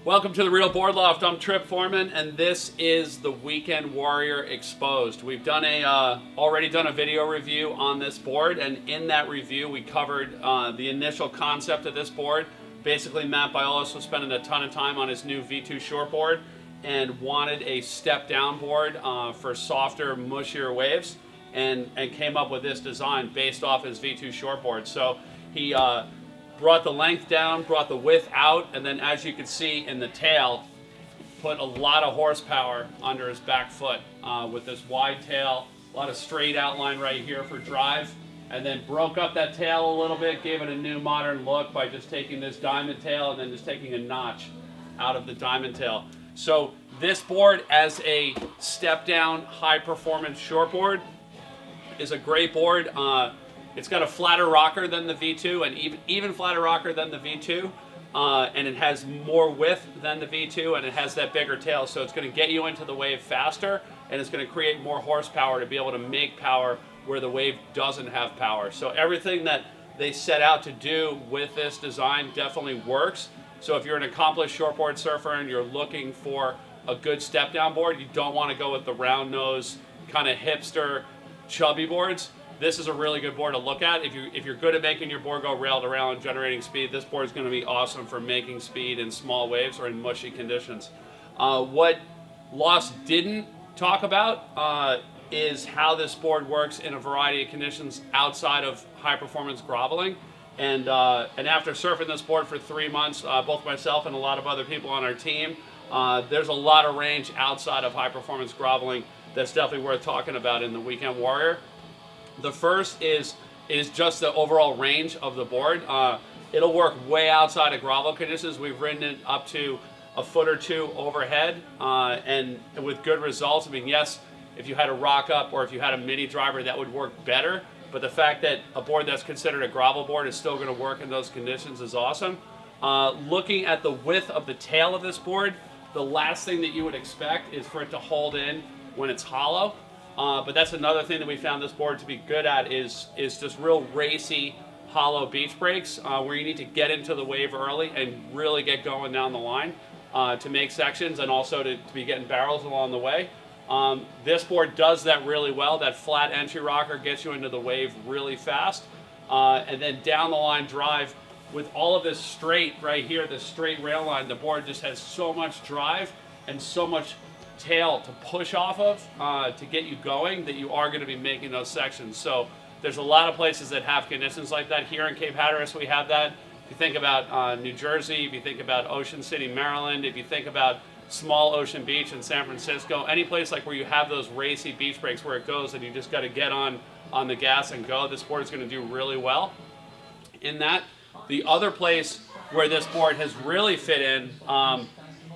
Welcome to the Real Board Loft. I'm Trip Foreman, and this is the Weekend Warrior Exposed. We've done already done a video review on this board, and in that review we covered the initial concept of this board. Basically, Matt Biolos was spending a ton of time on his new V2 shortboard and wanted a step-down board for softer, mushier waves, and came up with this design based off his V2 shortboard. So he brought the length down, brought the width out, and then as you can see in the tail, put a lot of horsepower under his back foot with this wide tail, a lot of straight outline right here for drive, and then broke up that tail a little bit, gave it a new modern look by just taking this diamond tail and then just taking a notch out of the diamond tail. So this board as a step down high performance shortboard is a great board. It's got a flatter rocker than the V2, and even flatter rocker than the V2, and it has more width than the V2, and it has that bigger tail, so it's going to get you into the wave faster, and it's going to create more horsepower to be able to make power where the wave doesn't have power. So everything that they set out to do with this design definitely works. So if you're an accomplished shortboard surfer and you're looking for a good step down board, you don't want to go with the round nose kind of hipster chubby boards. This is a really good board to look at. If you're good at making your board go rail to rail and generating speed, this board is going to be awesome for making speed in small waves or in mushy conditions. What Lost didn't talk about is how this board works in a variety of conditions outside of high performance groveling. And after surfing this board for 3 months, both myself and a lot of other people on our team, there's a lot of range outside of high performance groveling that's definitely worth talking about in the Weekend Warrior. The first is just the overall range of the board. It'll work way outside of grovel conditions. We've ridden it up to a foot or two overhead, and with good results. I mean, yes, if you had a rock up or if you had a mini driver, that would work better. But the fact that a board that's considered a grovel board is still going to work in those conditions is awesome. Looking at the width of the tail of this board, the last thing that you would expect is for it to hold in when it's hollow. But that's another thing that we found this board to be good at is just real racy, hollow beach breaks where you need to get into the wave early and really get going down the line to make sections and also to be getting barrels along the way. This board does that really well. That flat entry rocker gets you into the wave really fast. And then down the line drive with all of this straight right here, this straight rail line, the board just has so much drive and so much tail to push off of to get you going that you are going to be making those sections. So there's a lot of places that have conditions like that. Here in Cape Hatteras we have that. If you think about New Jersey, if you think about Ocean City, Maryland, if you think about Small Ocean Beach in San Francisco, any place like where you have those racy beach breaks where it goes and you just got to get on the gas and go, this board is going to do really well in that. The other place where this board has really fit in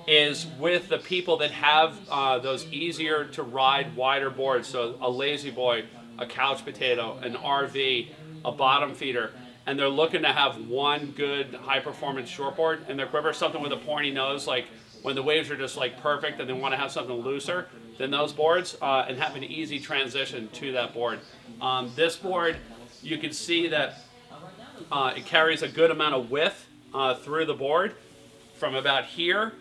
is with the people that have those easier to ride wider boards. So a lazy boy, a couch potato, an RV, a bottom feeder, and they're looking to have one good high performance shortboard in their quiver, something with a pointy nose, like when the waves are just like perfect and they want to have something looser than those boards and have an easy transition to that board. This board, you can see that it carries a good amount of width through the board from about here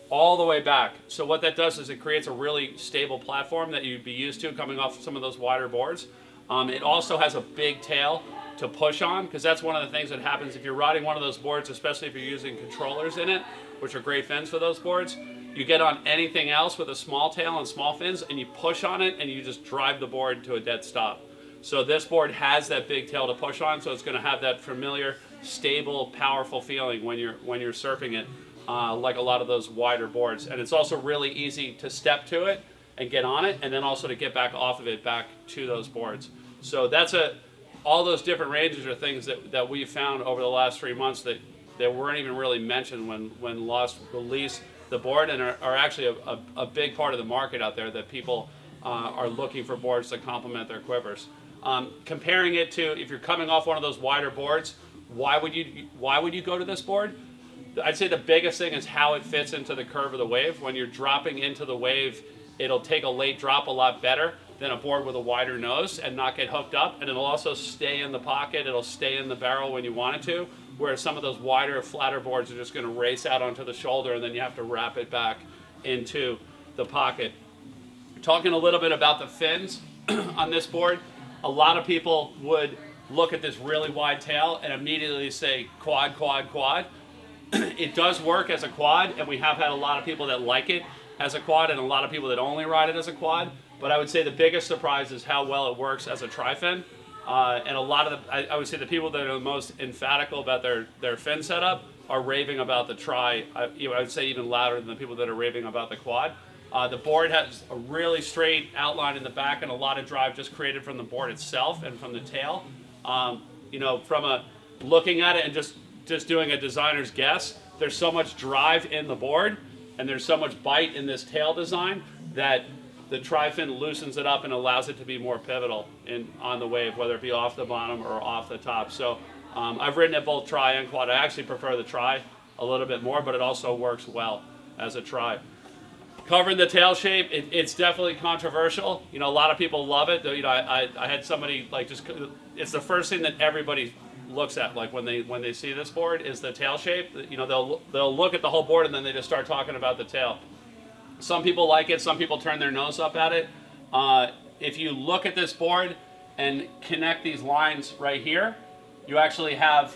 all the way back. So what that does is it creates a really stable platform that you'd be used to coming off some of those wider boards. It also has a big tail to push on, because that's one of the things that happens if you're riding one of those boards, especially if you're using controllers in it, which are great fins for those boards. You get on anything else with a small tail and small fins and you push on it and you just drive the board to a dead stop. So this board has that big tail to push on, so it's going to have that familiar, stable, powerful feeling when you're surfing it. Like a lot of those wider boards, and it's also really easy to step to it and get on it, and then also to get back off of it back to those boards. So that's all those different ranges are things that we've found over the last 3 months that weren't even really mentioned when Lost released the board, and are actually a big part of the market out there that people are looking for boards to complement their quivers. Comparing it to if you're coming off one of those wider boards, why would you go to this board? I'd say the biggest thing is how it fits into the curve of the wave. When you're dropping into the wave, it'll take a late drop a lot better than a board with a wider nose and not get hooked up, and it'll also stay in the pocket, it'll stay in the barrel when you want it to, whereas some of those wider, flatter boards are just going to race out onto the shoulder, and then you have to wrap it back into the pocket. Talking a little bit about the fins on this board, a lot of people would look at this really wide tail and immediately say quad, quad, quad. It does work as a quad, and we have had a lot of people that like it as a quad and a lot of people that only ride it as a quad, but I would say the biggest surprise is how well it works as a tri-fin. And a lot of I would say the people that are the most emphatical about their fin setup are raving about the tri. I would say even louder than the people that are raving about the quad. The board has a really straight outline in the back and a lot of drive just created from the board itself and from the tail. From looking at it and just doing a designer's guess, there's so much drive in the board and there's so much bite in this tail design that the tri-fin loosens it up and allows it to be more pivotal on the wave, whether it be off the bottom or off the top. So I've ridden it both tri and quad. I actually prefer the tri a little bit more, but it also works well as a tri. Covering the tail shape, it's definitely controversial. A lot of people love it. I had somebody it's the first thing that everybody looks at, like when they see this board, is the tail shape. They'll look at the whole board and then they just start talking about the tail. Some people like it, some people turn their nose up at it. If you look at this board and connect these lines right here, you actually have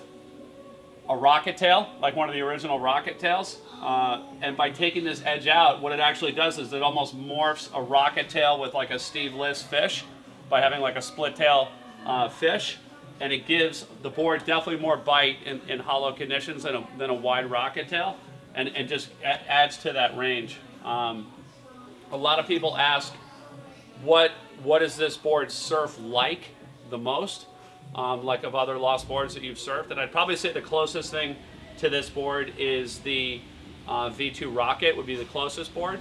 a rocket tail, like one of the original rocket tails. And by taking this edge out, what it actually does is it almost morphs a rocket tail with like a Steve Liss fish by having like a split tail fish. And it gives the board definitely more bite in hollow conditions than a wide rocket tail, and just adds to that range. A lot of people ask, what is this board surf like the most, like of other Lost boards that you've surfed? And I'd probably say the closest thing to this board is the V2 Rocket would be the closest board.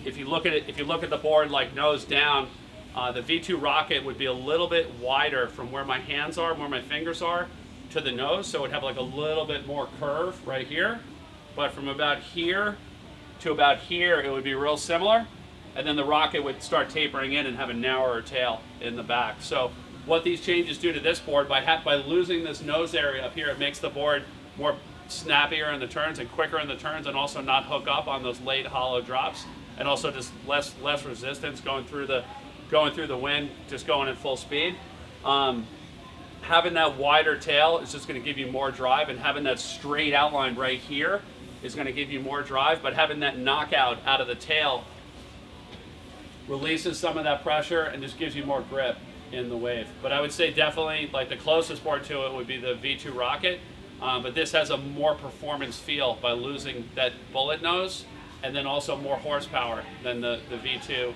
If you look at the board like nose down, the V2 Rocket would be a little bit wider from where my hands are, where my fingers are, to the nose, so it would have like a little bit more curve right here. But from about here to about here, it would be real similar. And then the Rocket would start tapering in and have a narrower tail in the back. So what these changes do to this board, by losing this nose area up here, it makes the board more snappier in the turns and quicker in the turns, and also not hook up on those late hollow drops, and also just less resistance going through the wind, just going at full speed. Having that wider tail is just going to give you more drive, and having that straight outline right here is going to give you more drive, but having that knockout out of the tail releases some of that pressure and just gives you more grip in the wave. But I would say definitely like the closest board to it would be the V2 Rocket, but this has a more performance feel by losing that bullet nose, and then also more horsepower than the V2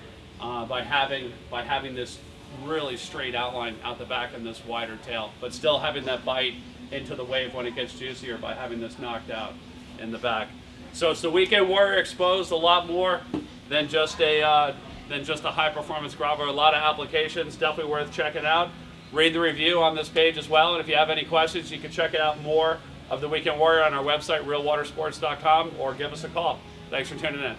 by having this really straight outline out the back and this wider tail, but still having that bite into the wave when it gets juicier by having this knocked out in the back. So it's the Weekend Warrior Exposed, a lot more than just a high performance grabber. A lot of applications, definitely worth checking out. Read the review on this page as well, and if you have any questions, you can check out more of the Weekend Warrior on our website, realwatersports.com, or give us a call. Thanks for tuning in.